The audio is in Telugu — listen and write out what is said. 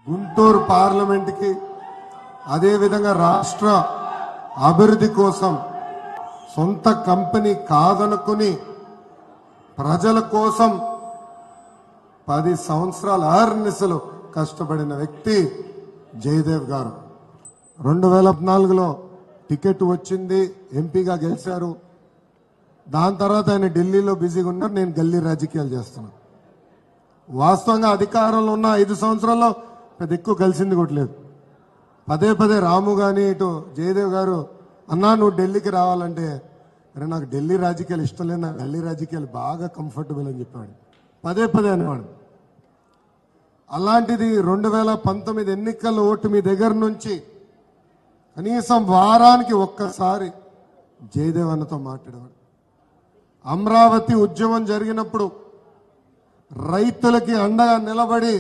గుంటూరు పార్లమెంట్కి అదేవిధంగా రాష్ట్ర అభివృద్ధి కోసం సొంత కంపెనీ కాదనుకుని ప్రజల కోసం 10 సంవత్సరాలు అహర్నిశలు కష్టపడిన వ్యక్తి జయదేవ్ గారు. 2014లో టికెట్ వచ్చింది, ఎంపీగా గెలిచారు. దాని తర్వాత ఆయన ఢిల్లీలో బిజీగా ఉన్నారు, నేను గల్లీ రాజకీయాలు చేస్తున్నాను. వాస్తవంగా అధికారంలో ఉన్న 5 సంవత్సరాల్లో పెద్ద ఎక్కువ కలిసింది కూడా లేదు. పదే పదే రాము కానీ ఇటు జయదేవ్ గారు, అన్నా నువ్వు ఢిల్లీకి రావాలంటే, అరే నాకు ఢిల్లీ రాజకీయాలు ఇష్టం లేదు, నాకు గల్లీ రాజకీయాలు బాగా కంఫర్టబుల్ అని చెప్పాడు. పదే పదే అనేవాడు. అలాంటిది 2019 ఎన్నికల ఓటు మీ దగ్గర నుంచి కనీసం వారానికి ఒక్కసారి జయదేవ్ అన్నతో మాట్లాడేవాడు. అమరావతి ఉద్యమం జరిగినప్పుడు రైతులకి అండగా నిలబడి